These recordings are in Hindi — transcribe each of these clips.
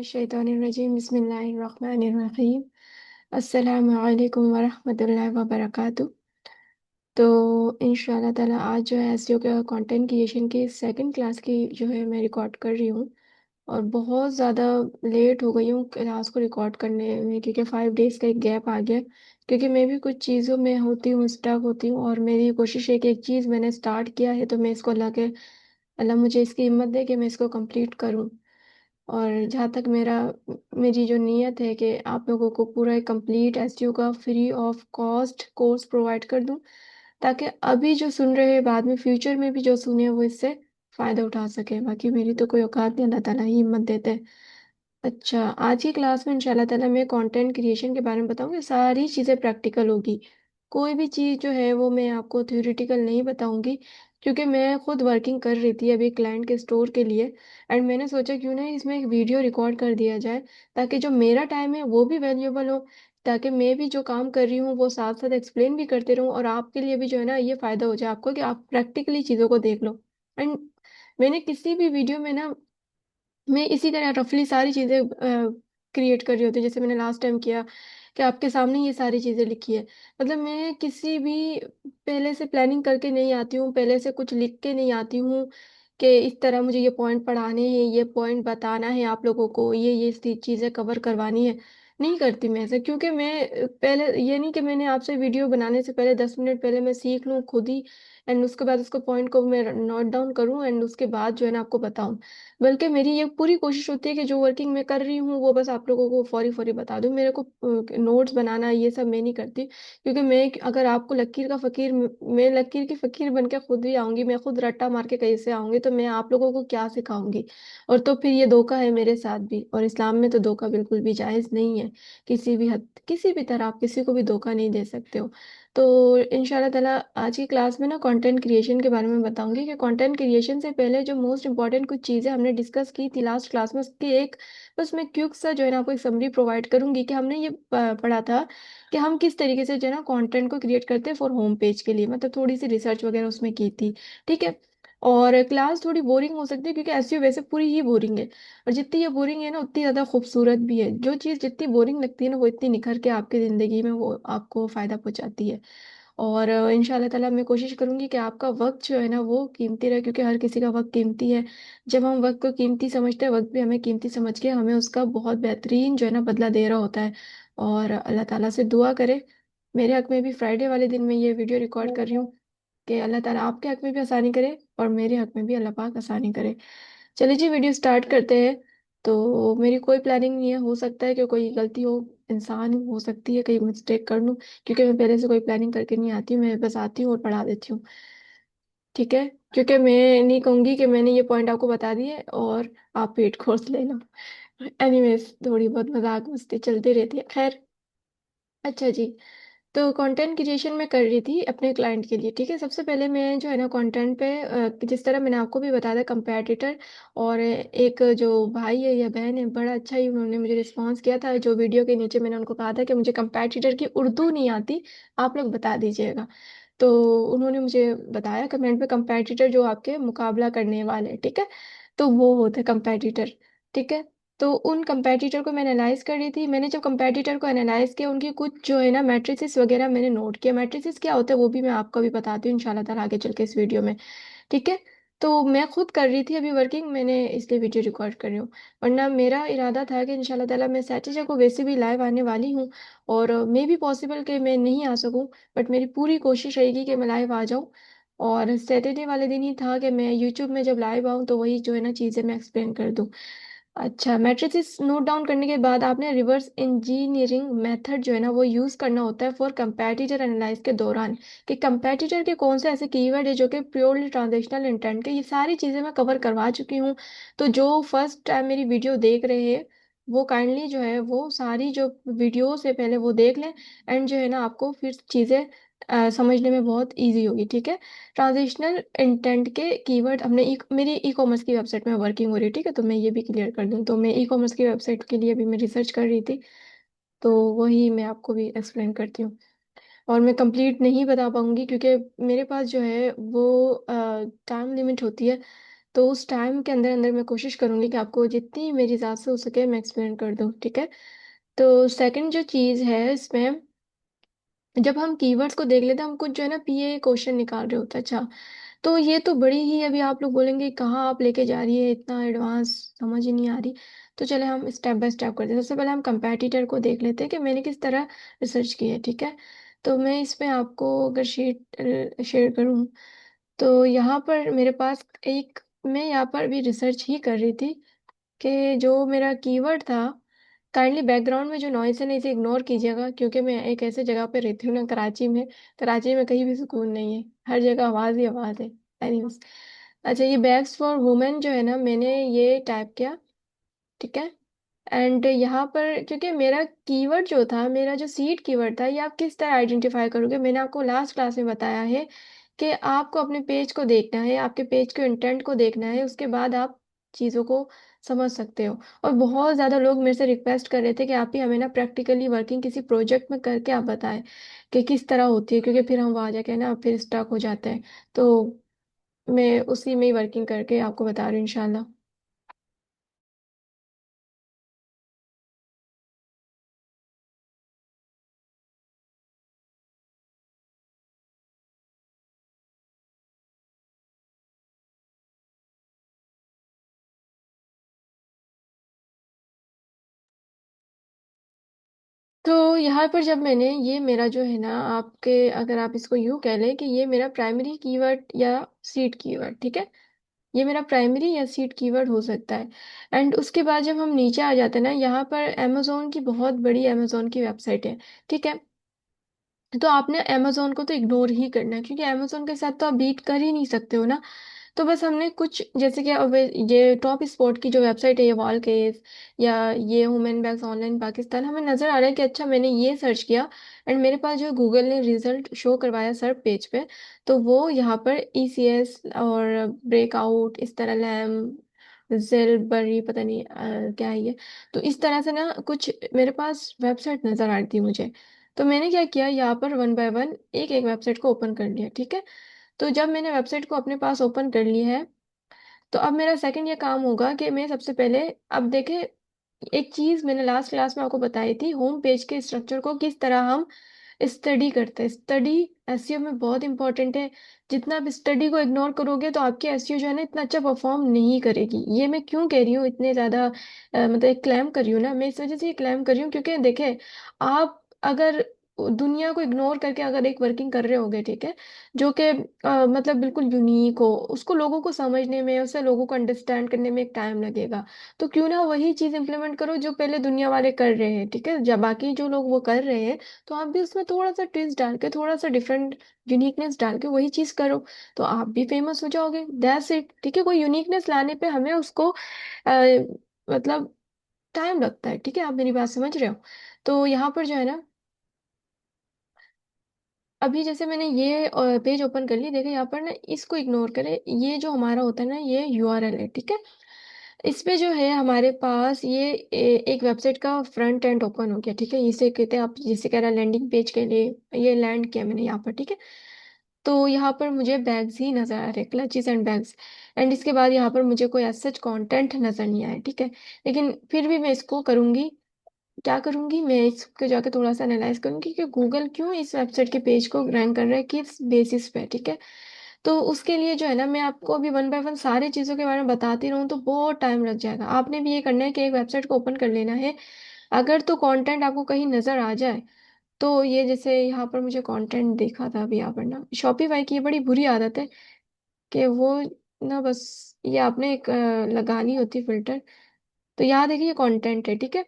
शैतानिर्रजीम बिस्मिल्लाहिर्रहमानिर्रहीम अस्सलामु अलैकुम वरहमतुल्लाहि वबरकातुह। तो इंशाल्लाह ताला आज जो है एसईओ का कंटेंट क्रिएशन की सेकंड क्लास की जो है मैं रिकॉर्ड कर रही हूँ। और बहुत ज़्यादा लेट हो गई हूँ क्लास को रिकॉर्ड करने में, क्योंकि 5 डेज़ का एक गैप आ गया। क्योंकि मैं भी कुछ चीज़ों में होती हूँ, स्टक होती हूँ, और मेरी कोशिश है कि एक चीज़ मैंने स्टार्ट किया है तो मैं इसको अल्लाह मुझे इसकी हिम्मत दे कि मैं इसको कंप्लीट करूँ। और जहाँ तक मेरी जो नीयत है कि आप लोगों को पूरा एक कंप्लीट एसईओ का free of cost course provide कर दूं, ताकि अभी जो सुन रहे हैं बाद में फ्यूचर में भी जो सुने वो इससे फ़ायदा उठा सके। बाकी मेरी तो कोई औकात नहीं, अल्लाह ताला ही हिम्मत देते हैं। अच्छा, आज की क्लास में इंशाल्लाह ताला मैं कंटेंट क्रिएशन के बारे में बताऊंगी। सारी चीज़ें प्रैक्टिकल होगी। कोई भी चीज़ जो है वो मैं आपको थ्योरेटिकल नहीं बताऊंगी, क्योंकि मैं खुद वर्किंग कर रही थी अभी क्लाइंट के स्टोर के लिए। एंड मैंने सोचा क्यों ना इसमें एक वीडियो रिकॉर्ड कर दिया जाए, ताकि जो मेरा टाइम है वो भी वैल्यूएबल हो, ताकि मैं भी जो काम कर रही हूँ वो साथ साथ एक्सप्लेन भी करते रहूँ, और आपके लिए भी जो है ना ये फ़ायदा हो जाए आपको कि आप प्रैक्टिकली चीज़ों को देख लो। एंड मैंने किसी भी वीडियो में ना, मैं इसी तरह रफली सारी चीज़ें क्रिएट कर रही होती हूँ, जैसे मैंने लास्ट टाइम किया कि आपके सामने ये सारी चीज़ें लिखी है। मतलब मैं किसी भी पहले से प्लानिंग करके नहीं आती हूँ, पहले से कुछ लिख के नहीं आती हूँ कि इस तरह मुझे ये पॉइंट पढ़ाने हैं, ये पॉइंट बताना है आप लोगों को, ये चीज़ें कवर करवानी है। नहीं करती मैं ऐसे, क्योंकि मैं पहले ये नहीं कि मैंने आपसे वीडियो बनाने से पहले 10 मिनट पहले मैं सीख लूँ खुद ही, एंड उसके बाद उसको पॉइंट को मैं नोट डाउन करूँ, एंड उसके बाद जो है ना आपको बताऊँ। बल्कि मेरी ये पूरी कोशिश होती है कि जो वर्किंग मैं कर रही हूँ वो बस आप लोगों को फौरी फौरी बता दूँ। मेरे को नोट्स बनाना ये सब मैं नहीं करती, क्योंकि मैं अगर आपको लकीर का फ़कीर मैं लकीर की फ़कीर बन के खुद ही आऊँगी, मैं खुद रट्टा मार के कहीं से आऊँगी, तो मैं आप लोगों को क्या सिखाऊंगी। और तो फिर ये धोखा है मेरे साथ भी, और इस्लाम में तो धोखा बिल्कुल भी जायज़ नहीं है। किसी भी हद किसी भी तरह आप किसी को भी धोखा नहीं दे सकते हो। तो इंशाल्लाह ताला आज की क्लास में ना कंटेंट क्रिएशन के बारे में बताऊंगी कि कंटेंट क्रिएशन से पहले जो मोस्ट इंपॉर्टेंट कुछ चीज़ें हमने डिस्कस की थी लास्ट क्लास में, उसकी एक बस मैं क्विक सा जो है ना आपको एक समरी प्रोवाइड करूंगी कि हमने ये पढ़ा था कि हम किस तरीके से जो है ना कंटेंट को क्रिएट करते हैं फॉर होम पेज के लिए। मतलब थोड़ी सी रिसर्च वगैरह उसमें की थी। ठीक है। और क्लास थोड़ी बोरिंग हो सकती है, क्योंकि एसईओ वैसे पूरी ही बोरिंग है, और जितनी ये बोरिंग है ना उतनी ज़्यादा खूबसूरत भी है। जो चीज़ जितनी बोरिंग लगती है ना वो इतनी निखर के आपकी ज़िंदगी में वो आपको फ़ायदा पहुंचाती है। और इंशाल्लाह ताला मैं कोशिश करूंगी कि आपका वक्त जो है ना वो कीमती रहे, क्योंकि हर किसी का वक्त कीमती है। जब हम वक्त को कीमती समझते हैं, वक्त भी हमें कीमती समझ के हमें उसका बहुत बेहतरीन जो है ना बदला दे रहा होता है। और अल्लाह ताला से दुआ करे, मेरे हक में भी फ्राइडे वाले दिन मैं ये वीडियो रिकॉर्ड कर रही हूँ कि अल्लाह ताला आपके हक में भी आसानी करे और मेरे हक में भी अल्लाह पाक आसानी करे। चलिए जी, वीडियो स्टार्ट करते हैं। तो मेरी कोई प्लानिंग नहीं है, हो सकता है कि कोई गलती हो, इंसान हो सकती है कहीं मिस्टेक कर लूँ, क्योंकि मैं पहले से कोई प्लानिंग करके नहीं आती हूँ, मैं बस आती हूँ और पढ़ा देती हूँ। ठीक है। क्योंकि मैं नहीं कहूँगी कि मैंने ये पॉइंट आपको बता दिए और आप पेट खोस ले लो। एनीवेज, थोड़ी बहुत मजाक मस्ती चलती रहती है, खैर। अच्छा जी, तो कंटेंट क्रिएशन मैं कर रही थी अपने क्लाइंट के लिए। ठीक है। सबसे पहले मैं जो है ना कंटेंट पे जिस तरह मैंने आपको भी बताया था कंपैटिटर, और एक जो भाई है या बहन है, बड़ा अच्छा ही उन्होंने मुझे रिस्पांस किया था। जो वीडियो के नीचे मैंने उनको कहा था कि मुझे कंपैटिटर की उर्दू नहीं आती, आप लोग बता दीजिएगा। तो उन्होंने मुझे बताया कमेंट पे, कंपैटिटर जो आपके मुकाबला करने वाले, ठीक है, तो वो होते कंपैटिटर। ठीक है। तो उन कंपैटिटर को मैं एनालाइज कर रही थी। मैंने जब कंपैटिटर को एनालाइज किया, उनकी कुछ जो है ना मैट्रिसेस वगैरह मैंने नोट किया। मैट्रिसेस क्या होता है वो भी मैं आपको भी बताती हूँ इंशाल्लाह ताला आगे चल के इस वीडियो में। ठीक है। तो मैं खुद कर रही थी अभी वर्किंग, मैंने इसलिए वीडियो रिकॉर्ड कर रही हूँ। वरना मेरा इरादा था कि इंशाल्लाह ताला मैं सैटरडे को वैसे भी लाइव आने वाली हूँ, और मे भी पॉसिबल कि मैं नहीं आ सकूँ, बट मेरी पूरी कोशिश रहेगी कि मैं लाइव आ जाऊँ। और सैटरडे वाले दिन ही था कि मैं यूट्यूब में जब लाइव आऊँ तो वही जो है ना चीज़ें मैं एक्सप्लेन कर दूँ। अच्छा, मैट्रिसेस नोट डाउन करने के बाद आपने रिवर्स इंजीनियरिंग मेथड जो है ना वो यूज़ करना होता है फॉर कंपैटिटर एनालाइज के दौरान, कि कंपैटिटर के कौन से ऐसे कीवर्ड है जो कि प्योरली ट्रांजेक्शनल इंटेंट के। ये सारी चीज़ें मैं कवर करवा चुकी हूँ। तो जो फर्स्ट टाइम मेरी वीडियो देख रहे हैं वो काइंडली जो है वो सारी जो वीडियो से पहले वो देख लें, एंड जो है ना आपको फिर चीज़ें समझने में बहुत ईजी होगी। ठीक है। ट्रांजिशनल इंटेंट के कीवर्ड हमने मेरी ई कॉमर्स की वेबसाइट में वर्किंग हो रही है। ठीक है। तो मैं ये भी क्लियर कर दूं, तो मैं ई कॉमर्स की वेबसाइट के लिए भी मैं रिसर्च कर रही थी, तो वही मैं आपको भी एक्सप्लेन करती हूँ। और मैं कंप्लीट नहीं बता पाऊंगी, क्योंकि मेरे पास जो है वो टाइम लिमिट होती है। तो उस टाइम के अंदर अंदर मैं कोशिश करूंगी कि आपको जितनी मेरी ज़्यादा से हो सके मैं एक्सप्लेन कर दूँ, ठीक है। तो सेकंड जो चीज़ है इसमें, जब हम कीवर्ड्स को देख लेते हैं, हम कुछ जो है ना पीए क्वेश्चन निकाल रहे होते हैं। अच्छा, तो ये तो बड़ी ही, अभी आप लोग बोलेंगे कहाँ आप लेके जा रही है, इतना एडवांस समझ ही नहीं आ रही। तो चले हम स्टेप बाय स्टेप करते हैं। सबसे पहले हम कंपैटिटर को देख लेते हैं कि मैंने किस तरह रिसर्च की है, ठीक है। तो मैं इसमें आपको अगर शीट शेयर करूँ, तो यहाँ पर मेरे पास एक, मैं यहाँ पर भी रिसर्च ही कर रही थी कि जो मेरा कीवर्ड था, काइंडली बैकग्राउंड में जो नॉइस है ना इसे इग्नोर कीजिएगा, क्योंकि मैं एक ऐसे जगह पे रहती हूँ ना, कराची में। कराची में कहीं भी सुकून नहीं है, हर जगह आवाज़ ही आवाज़ है। एनीवेज, अच्छा, ये बैग्स फॉर वुमेन जो है ना, मैंने ये टाइप किया, ठीक है। एंड यहाँ पर क्योंकि मेरा कीवर्ड जो था, मेरा जो सीड कीवर्ड था, ये आप किस तरह आइडेंटिफाई करोगे, मैंने आपको लास्ट क्लास में बताया है कि आपको अपने पेज को देखना है, आपके पेज के इंटेंट को देखना है, उसके बाद आप चीज़ों को समझ सकते हो। और बहुत ज़्यादा लोग मेरे से रिक्वेस्ट कर रहे थे कि आप ही हमें ना प्रैक्टिकली वर्किंग किसी प्रोजेक्ट में करके आप बताएं कि किस तरह होती है, क्योंकि फिर हम वहाँ जाके ना फिर स्टक हो जाते हैं। तो मैं उसी में ही वर्किंग करके आपको बता रही हूँ इंशाल्लाह। तो यहाँ पर जब मैंने ये मेरा जो है ना, आपके अगर आप इसको यूँ कह लें कि ये मेरा प्राइमरी कीवर्ड या सीड कीवर्ड, ठीक है। ये मेरा प्राइमरी या सीड कीवर्ड हो सकता है। एंड उसके बाद जब हम नीचे आ जाते हैं ना, यहाँ पर अमेजोन की बहुत बड़ी, अमेजोन की वेबसाइट है, ठीक है। तो आपने अमेजोन को तो इग्नोर ही करना है, क्योंकि अमेजोन के साथ तो आप बीट कर ही नहीं सकते हो ना। तो बस हमने कुछ, जैसे कि अब ये टॉप स्पोर्ट की जो वेबसाइट है, ये वॉल केस या ये वुमेन बैग्स ऑनलाइन पाकिस्तान, हमें नज़र आ रहा है कि अच्छा मैंने ये सर्च किया एंड मेरे पास जो गूगल ने रिजल्ट शो करवाया सर्च पेज पे, तो वो यहाँ पर ईसीएस और ब्रेकआउट, इस तरह लैम, जेलबरी, पता नहीं क्या है ये। तो इस तरह से ना कुछ मेरे पास वेबसाइट नज़र आ रही थी मुझे। तो मैंने क्या किया, यहाँ पर वन बाय वन एक एक वेबसाइट को ओपन कर लिया, ठीक है। तो जब मैंने वेबसाइट को अपने पास ओपन कर ली है, तो अब मेरा सेकंड ये काम होगा कि मैं सबसे पहले, अब देखें, एक चीज मैंने लास्ट क्लास में आपको बताई थी, होम पेज के स्ट्रक्चर को किस तरह हम स्टडी करते हैं। स्टडी एसईओ में बहुत इंपॉर्टेंट है। जितना आप स्टडी को इग्नोर करोगे तो आपकी एसईओ जो है ना इतना अच्छा परफॉर्म नहीं करेगी। ये मैं क्यों कह रही हूँ, इतने ज्यादा मतलब एक क्लेम कर रही हूँ ना, मैं इस वजह से ये क्लेम कर रही हूँ क्योंकि देखे, आप अगर दुनिया को इग्नोर करके अगर एक वर्किंग कर रहे होगे, ठीक है, जो कि मतलब बिल्कुल यूनिक हो, उसको लोगों को समझने में, उसे लोगों को अंडरस्टैंड करने में एक टाइम लगेगा। तो क्यों ना वही चीज इंप्लीमेंट करो जो पहले दुनिया वाले कर रहे हैं, ठीक है, जब बाकी जो लोग वो कर रहे हैं, तो आप भी उसमें थोड़ा सा ट्विस्ट डाल के, थोड़ा सा डिफरेंट यूनिकनेस डाल के वही चीज करो, तो आप भी फेमस हो जाओगे। दैट्स इट, ठीक है। कोई यूनिकनेस लाने पे हमें उसको मतलब टाइम लगता है, ठीक है, आप मेरी बात समझ रहे हो। तो यहाँ पर जो है ना, अभी जैसे मैंने ये पेज ओपन कर ली, देखिए यहाँ पर ना, इसको इग्नोर करें, ये जो हमारा होता है ना, ये यूआरएल है, ठीक है। इस पे जो है हमारे पास ये एक वेबसाइट का फ्रंट एंड ओपन हो गया, ठीक है। इसे कहते हैं, आप जिसे कह रहे हैं लैंडिंग पेज के लिए, ये लैंड किया मैंने यहाँ पर, ठीक है। तो यहाँ पर मुझे बैग्स ही नजर आ रहे, क्लचेस एंड बैग्स। एंड इसके बाद यहाँ पर मुझे कोई सच कंटेंट नजर नहीं आया, ठीक है। लेकिन फिर भी मैं इसको करूंगी, क्या करूंगी, मैं इसको जाकर थोड़ा सा एनालाइज करूंगी कि गूगल क्यों इस वेबसाइट के पेज को रैंक कर रहा है, किस बेसिस पे, ठीक है। तो उसके लिए जो है ना, मैं आपको अभी वन बाय वन सारी चीज़ों के बारे में बताती रहूँ तो बहुत टाइम लग जाएगा। आपने भी ये करना है कि एक वेबसाइट को ओपन कर लेना है, अगर तो कंटेंट आपको कहीं नज़र आ जाए, तो ये जैसे यहाँ पर मुझे कंटेंट देखा था अभी यहाँ पर ना, शॉपिफाई की ये बड़ी बुरी आदत है कि वो ना बस, ये आपने एक लगानी होती फिल्टर। तो यहाँ देखिए, ये कंटेंट है, ठीक है।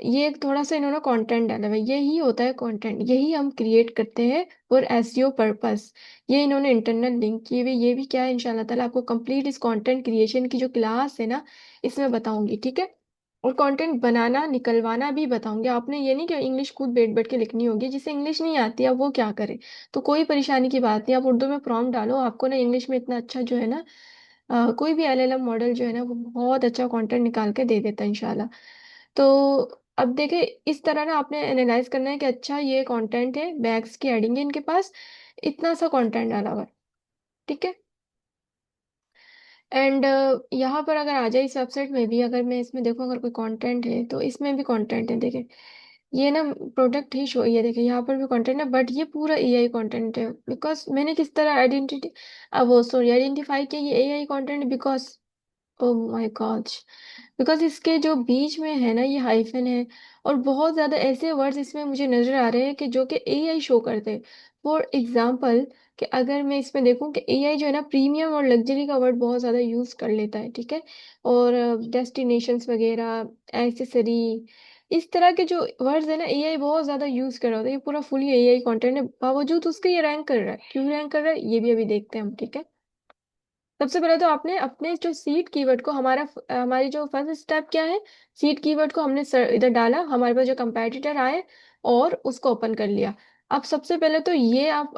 ये एक थोड़ा सा इन्होंने कंटेंट डाला हुआ है, यही होता है कंटेंट, यही हम क्रिएट करते हैं फॉर एसईओ पर्पस। ये इन्होंने इंटरनल लिंक किए हुए, ये भी क्या है, इंशाल्लाह ताला आपको कंप्लीट इस कंटेंट क्रिएशन की जो क्लास है ना, इसमें बताऊंगी, ठीक है। और कंटेंट बनाना निकलवाना भी बताऊंगी। आपने ये नहीं कि इंग्लिश खुद बैठ बैठ के लिखनी होगी, जिसे इंग्लिश नहीं आती अब वो क्या करे। तो कोई परेशानी की बात नहीं, आप उर्दू में प्रॉम्प्ट डालो, आपको ना इंग्लिश में इतना अच्छा जो है ना, कोई भी एलएलएम मॉडल जो है ना, वो बहुत अच्छा कंटेंट निकाल के दे देता है इंशाल्लाह। तो अब देखे, इस तरह ना आपने एनालाइज करना है कि अच्छा ये कंटेंट है, बैग्स की एडिंग है इनके पास, इतना सा कंटेंट डाला हुआ है, ठीक है। एंड यहाँ पर अगर आ जाए इस वेबसाइट में भी, अगर मैं इसमें देखूँ अगर कोई कंटेंट है तो इसमें भी कंटेंट है, देखें ये ना प्रोडक्ट ही शो, ये देखें यहाँ पर भी कंटेंट है, बट ये पूरा एआई कंटेंट है। बिकॉज मैंने किस तरह आइडेंटिटी, वो सॉरी आइडेंटिफाई किया ये AI content, because oh my God, because इसके जो बीच में है ना ये हाइफन है, और बहुत ज्यादा ऐसे वर्ड्स इसमें मुझे नजर आ रहे हैं कि जो कि एआई शो करते हैं। फॉर एग्जाम्पल, कि अगर मैं इसमें देखूं कि एआई जो है ना प्रीमियम और लग्जरी का वर्ड बहुत ज्यादा यूज कर लेता है, ठीक है, और डेस्टिनेशंस वगैरह, एसेसरी, इस तरह के जो वर्ड्स है ना एआई बहुत ज्यादा यूज कर रहा होता है। ये पूरा फुली एआई कंटेंट है, बावजूद उसके ये रैंक कर रहा है। क्यों रैंक कर रहा है ये भी अभी देखते हैं हम, ठीक है। सबसे पहले तो आपने अपने जो सीड कीवर्ड को, हमारी जो फर्स्ट स्टेप क्या है, सीड कीवर्ड को हमने इधर डाला, हमारे पास जो कंपैटिटर आए और उसको ओपन कर लिया। अब सबसे पहले तो ये आप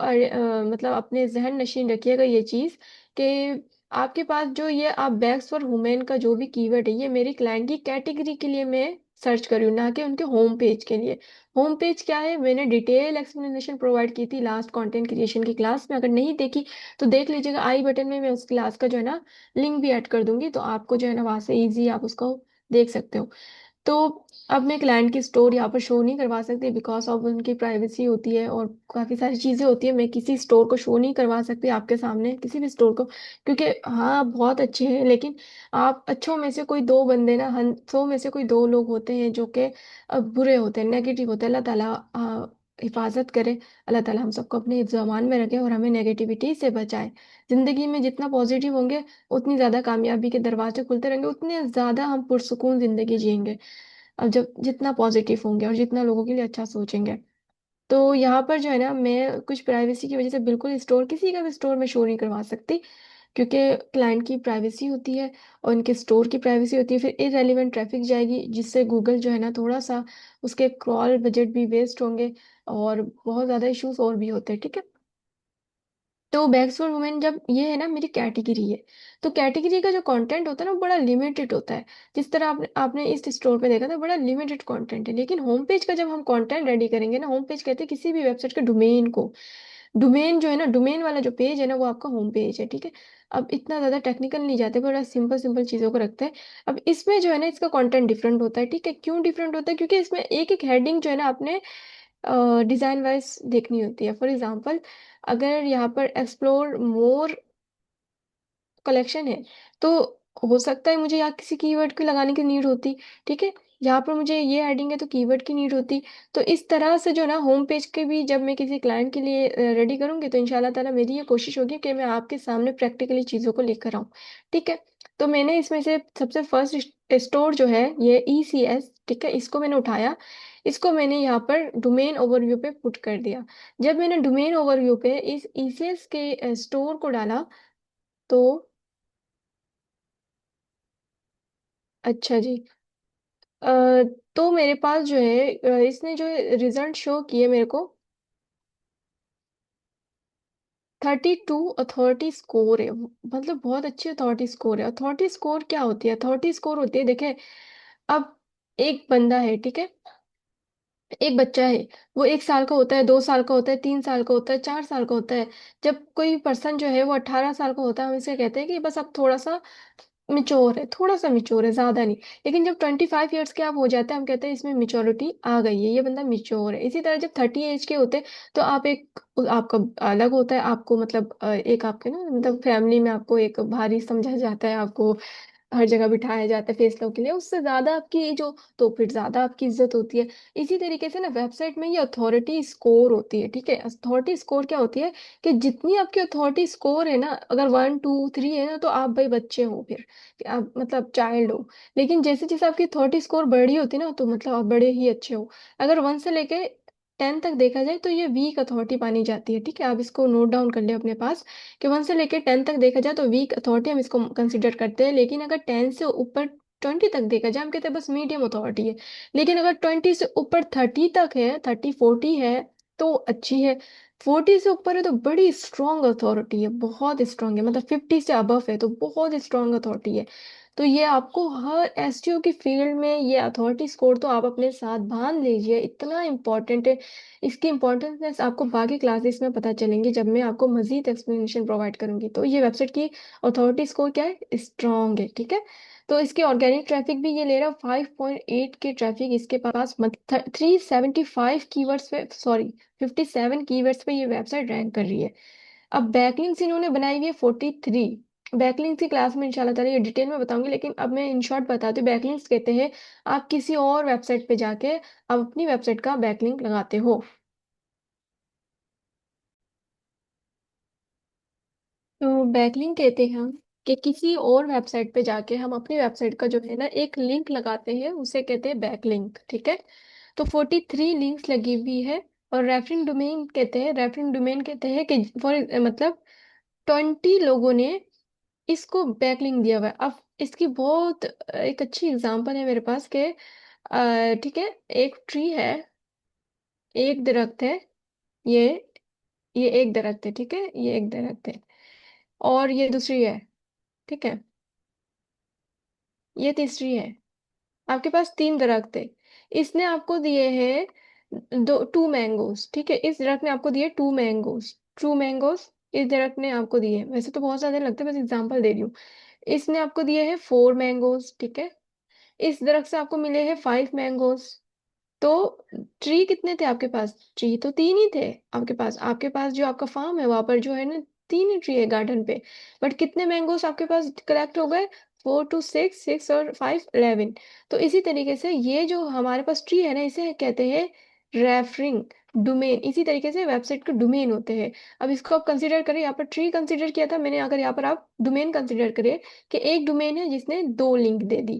मतलब अपने जहन नशीन रखिएगा ये चीज, कि आपके पास जो ये आप बैग्स फॉर वुमेन का जो भी कीवर्ड है ये मेरी क्लाइंट की कैटेगरी के लिए मैं सर्च कर रही हूँ, ना कि उनके होम पेज के लिए। होम पेज क्या है, मैंने डिटेल एक्सप्लेनेशन प्रोवाइड की थी लास्ट कंटेंट क्रिएशन की क्लास में, अगर नहीं देखी तो देख लीजिएगा, आई बटन में मैं उस क्लास का जो है ना लिंक भी ऐड कर दूंगी, तो आपको जो है ना वहां से इजी आप उसको देख सकते हो। तो अब मैं क्लाइंट की स्टोर यहाँ पर शो नहीं करवा सकती, बिकॉज ऑफ उनकी प्राइवेसी होती है और काफ़ी सारी चीज़ें होती है। मैं किसी स्टोर को शो नहीं करवा सकती आपके सामने, किसी भी स्टोर को, क्योंकि हाँ बहुत अच्छे हैं, लेकिन आप अच्छों में से कोई दो बंदे ना, 100 में से कोई दो लोग होते हैं जो कि बुरे होते हैं, नेगेटिव होते हैं। अल्लाह ताला हिफाजत करे, अल्लाह ताला हम सबको अपने ज़मान में रखे और हमें नेगेटिविटी से बचाए। ज़िंदगी में जितना पॉजिटिव होंगे उतनी ज़्यादा कामयाबी के दरवाजे खुलते रहेंगे, उतने ज़्यादा हम पुरसुकून ज़िंदगी जिएंगे। अब जब जितना पॉजिटिव होंगे और जितना लोगों के लिए अच्छा सोचेंगे। तो यहाँ पर जो है ना मैं कुछ प्राइवेसी की वजह से बिल्कुल स्टोर, किसी का भी स्टोर में शो नहीं करवा सकती, क्योंकि क्लाइंट की प्राइवेसी होती है और उनके स्टोर की प्राइवेसी होती है, फिर इरेलीवेंट ट्रैफिक जाएगी जिससे गूगल जो है ना थोड़ा सा उसके क्रॉल बजट भी वेस्ट होंगे, और बहुत ज़्यादा इश्यूज और भी होते हैं, ठीक है। तो बैग्स फॉर वुमेन जब ये है ना मेरी कैटेगरी है, तो कैटेगरी का जो कंटेंट होता है ना वो बड़ा लिमिटेड होता है। जिस तरह आपने आपने इस स्टोर पे देखा था बड़ा लिमिटेड कंटेंट है, लेकिन होम पेज का जब हम कंटेंट रेडी करेंगे ना, होम पेज कहते हैं किसी भी वेबसाइट के डोमेन को, डोमेन जो है ना, डोमेन वाला जो पेज है ना वो आपका होम पेज है, ठीक है। अब इतना ज्यादा टेक्निकल नहीं जाते, बड़ा सिंपल सिंपल चीजों को रखते हैं। अब इसमें जो है ना इसका कंटेंट डिफरेंट होता है, ठीक है। क्यों डिफरेंट होता है, क्योंकि इसमें एक एक हेडिंग जो है ना आपने डिजाइन वाइज देखनी होती है। फॉर एग्जांपल, अगर यहाँ पर एक्सप्लोर मोर कलेक्शन है, तो हो सकता है मुझे यहाँ किसी कीवर्ड की लगाने की नीड होती, ठीक है। यहाँ पर मुझे ये हेडिंग है तो कीवर्ड की नीड होती। तो इस तरह से जो ना होम पेज के भी जब मैं किसी क्लाइंट के लिए रेडी करूंगी, तो इंशाल्लाह ताला मेरी ये कोशिश होगी कि मैं आपके सामने प्रैक्टिकली चीज़ों को लेकर आऊँ, ठीक है। तो मैंने इसमें से सबसे फर्स्ट स्टोर जो है ये ECS, ठीक है, इसको मैंने उठाया, इसको मैंने यहाँ पर डोमेन ओवरव्यू पे पुट कर दिया। जब मैंने डोमेन ओवरव्यू पे इस ECS के स्टोर को डाला, तो अच्छा जी, अ, तो मेरे पास जो है इसने जो रिजल्ट शो किए मेरे को, 32 अथॉरिटी स्कोर है, मतलब बहुत अच्छी अथॉरिटी स्कोर है। अथॉरिटी स्कोर क्या होती है, अथॉरिटी स्कोर होती है, देखें, अब एक बंदा है, ठीक है, एक बच्चा है, वो 1 साल का होता है, 2 साल का होता है, 3 साल का होता है, 4 साल का होता है। जब कोई पर्सन जो है वो 18 साल का होता है, हम इसे कहते हैं कि बस अब थोड़ा सा मिच्योर है, थोड़ा सा मिच्योर है, ज्यादा नहीं। लेकिन जब 25 ईयर्स के आप हो जाते हैं, हम कहते हैं इसमें मिच्योरिटी आ गई है, ये बंदा मिच्योर है। इसी तरह जब 30 एज के होते हैं, तो आप एक, आपका अलग होता है, आपको मतलब एक आपके ना मतलब फैमिली में आपको एक भारी समझा जाता है, आपको हर जगह बिठाया जाता है फैसलों के लिए, उससे ज्यादा आपकी जो, तो फिर ज्यादा आपकी इज्जत होती है। इसी तरीके से ना वेबसाइट में ये अथॉरिटी स्कोर होती है, ठीक है। अथॉरिटी स्कोर क्या होती है, कि जितनी आपकी अथॉरिटी स्कोर है ना, अगर 1 2 3 है ना, तो आप भाई बच्चे हो, फिर आप मतलब चाइल्ड हो। लेकिन जैसे जैसे आपकी अथॉरिटी स्कोर बड़ी होती है ना, तो मतलब आप बड़े ही अच्छे हो। अगर 1 से लेके 10 तक देखा जाए तो ये वीक अथॉरिटी मानी जाती है, ठीक है। आप इसको नोट डाउन कर ले अपने पास, कि 1 से लेकर 10 तक देखा जाए तो वीक अथॉरिटी हम इसको कंसिडर करते हैं। लेकिन अगर 10 से ऊपर 20 तक देखा जाए, हम कहते हैं बस मीडियम अथॉरिटी है। लेकिन अगर 20 से ऊपर 30 तक है, 30 40 है, तो अच्छी है। 40 से ऊपर है तो बड़ी स्ट्रांग अथॉरिटी है, बहुत स्ट्रांग है, मतलब 50 से अबव है तो बहुत स्ट्रांग अथॉरिटी है। तो ये आपको हर एसईओ की फील्ड में ये अथॉरिटी स्कोर तो आप अपने साथ बांध लीजिए, इतना इम्पोर्टेंट है। इसकी इम्पोर्टेंस आपको बाकी क्लासेस में पता चलेंगी जब मैं आपको मजीद एक्सप्लेनेशन प्रोवाइड करूंगी। तो ये वेबसाइट की अथॉरिटी स्कोर क्या है, स्ट्रांग है, ठीक है। तो इसके ऑर्गेनिक ट्रैफिक भी ये ले रहा है 5.8 के ट्रैफिक इसके पास, 375 कीवर्ड्स पे, सॉरी 57 कीवर्ड्स पे ये वेबसाइट रैंक कर रही है। अब बैकलिंक्स इन्होंने बनाई हुई है 43। बैकलिंक्स की क्लास में इंशाल्लाह ताला ये डिटेल में बताऊंगी, लेकिन अब मैं इन शॉर्ट बताती हूँ। बैकलिंक्स कहते हैं आप किसी और वेबसाइट पे जाके आप अपनी वेबसाइट का बैकलिंक लगाते हो। तो बैकलिंक कहते हैं हम कि किसी और वेबसाइट पे जाके हम अपनी वेबसाइट का जो है ना एक लिंक लगाते हैं, उसे कहते हैं बैकलिंक, ठीक है। तो 43 लिंक्स लगी हुई है। और रेफरिंग डोमेन कहते हैं, रेफरिंग डोमेन कहते हैं कि फॉर मतलब 20 लोगों ने इसको बैकलिंक दिया हुआ है। अब इसकी बहुत एक अच्छी एग्जांपल है मेरे पास के, ठीक है, एक ट्री है, एक दरख्त है, ये ये एक दरख्त है, ठीक है, ये एक दरख्त है, और ये दूसरी है, ठीक है, ये तीसरी है। आपके पास 3 दरख्त है। इसने आपको दिए हैं 2 मैंगोज, ठीक है, इस दरख्त ने आपको दिए 2 मैंगोज, 2 मैंगोज इस दरख्त ने आपको दिए। वैसे तो बहुत ज्यादा लगते हैं, बस एग्जांपल दे रही हूँ। इसने आपको दिए हैं 4 मैंगोज, ठीक है। इस दरख्त से आपको मिले हैं 5 मैंगोज। तो ट्री कितने थे आपके पास, ट्री तो 3 ही थे आपके पास जो आपका फार्म है वहां पर जो है ना 3 ही ट्री है गार्डन पे। बट कितने मैंगोस आपके पास कलेक्ट हो गए, 4 to 6, 6 और 5, 11। तो इसी तरीके से ये जो हमारे पास ट्री है ना, इसे कहते हैं रेफरिंग डोमेन। इसी तरीके से वेबसाइट के डोमेन होते हैं। अब इसको आप कंसीडर करें, यहाँ पर ट्री कंसीडर किया था मैंने, अगर यहाँ पर आप डोमेन कंसीडर करें कि एक डोमेन है जिसने 2 लिंक दे दी,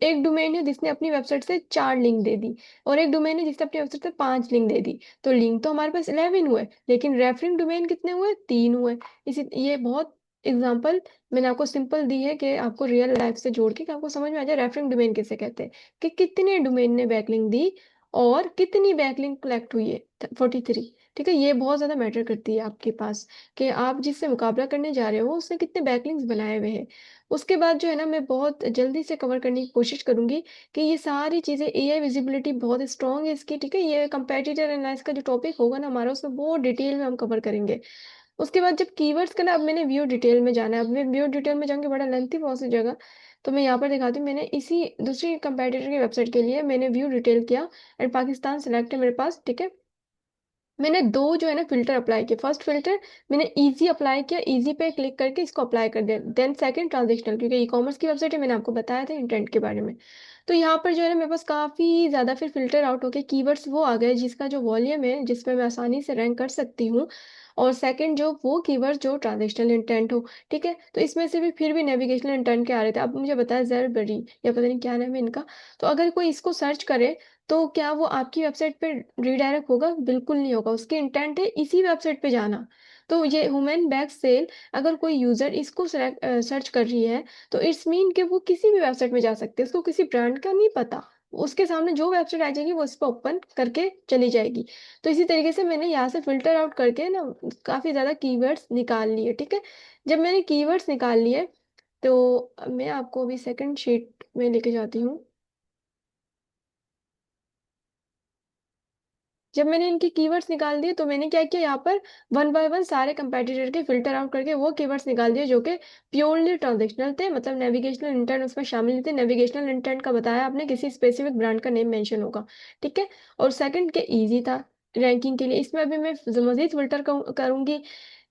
एक डोमेन है जिसने अपनी वेबसाइट से 4 लिंक दे दी, और एक डोमेन है जिसने अपने वेबसाइट पे 5 लिंक दे दी। तो लिंक तो हमारे पास 11 हुए, लेकिन रेफरिंग डोमेन कितने हुए, 3 हुए। इसी ये बहुत एग्जांपल मैंने आपको सिंपल दी है कि आपको रियल लाइफ से जोड़ के कि आपको समझ में आ जाए रेफरिंग डोमेन किसे कहते हैं, कि कितने डोमेन ने बैकलिंक दी और कितनी बैकलिंक कलेक्ट हुई है, 43। ठीक है, ये बहुत ज्यादा मैटर करती है आपके पास कि आप जिससे मुकाबला करने जा रहे हो उसने कितने बैकलिंक्स बनाए हुए हैं। उसके बाद जो है ना मैं बहुत जल्दी से कवर करने की कोशिश करूंगी कि ये सारी चीजें, एआई विजिबिलिटी बहुत स्ट्रांग है इसकी, ठीक है। ये कंपेटिटर एनालिसिस का जो टॉपिक होगा ना हमारा, उसमें बहुत डिटेल में हम कवर करेंगे। उसके बाद जब कीवर्ड्स का ना, अब मैंने व्यू डिटेल में जाना है, अब मैं व्यू डिटेल में जाऊंगी, बड़ा लेंथी प्रोसेस जगह। तो मैं यहाँ पर दिखाती हूँ, मैंने इसी दूसरी कंपेटिटर की वेबसाइट के लिए मैंने व्यू डिटेल किया, एंड पाकिस्तान सेलेक्ट है मेरे पास, ठीक है। मैंने दो जो है ना फिल्टर अप्लाई किए। फर्स्ट फिल्टर मैंने इजी अप्लाई किया, इजी पे क्लिक करके इसको अप्लाई कर दिया। देन सेकंड ट्रांजेक्शनल, क्योंकि ई कॉमर्स की वेबसाइट है, मैंने आपको बताया था इंटेंट के बारे में। तो यहाँ पर जो है ना मेरे पास काफी ज्यादा फिर फिल्टर आउट होके कीवर्ड्स वो आ गए जिसका जो वॉल्यूम है, जिसमें मैं आसानी से रैंक कर सकती हूँ। और सेकंड जो वो कीवर्ड जो ट्रांजेक्शनल इंटेंट हो, ठीक है। तो इसमें से भी फिर भी नेविगेशनल इंटेंट के आ रहे थे। अब मुझे बताया जेरबरी या पता नहीं क्या नाम है इनका। तो अगर कोई इसको सर्च करे तो क्या वो आपकी वेबसाइट पे रीडायरेक्ट होगा, बिल्कुल नहीं होगा। उसकी इंटेंट है इसी वेबसाइट पे जाना। तो ये वुमेन बैक सेल, अगर कोई यूजर इसको सर्च कर रही है तो इट्स मीन कि वो किसी भी वेबसाइट में जा सकते हैं, उसको किसी ब्रांड का नहीं पता, उसके सामने जो वेबसाइट आ जाएगी वो इस पर ओपन करके चली जाएगी। तो इसी तरीके से मैंने यहाँ से फिल्टर आउट करके ना काफी ज्यादा कीवर्ड्स निकाल लिए, ठीक है। जब मैंने कीवर्ड्स निकाल लिए तो मैं आपको अभी सेकंड शीट में लेके जाती हूँ। जब मैंने इनके कीवर्ड्स निकाल दिए तो मैंने क्या किया, यहाँ पर वन बाय वन सारे कंपेटिटर के फिल्टर आउट करके वो कीवर्ड्स निकाल दिए जो कि प्योरली ट्रांजेक्शनल थे, मतलब नेविगेशनल इंटेंट उसमें शामिल नहीं थे। नेविगेशनल इंटेंट का बताया आपने, किसी स्पेसिफिक ब्रांड का नेम मेंशन होगा, ठीक है। और सेकंड के इजी था रैंकिंग के लिए। इसमें अभी मैं मजीद फिल्टर करूंगी,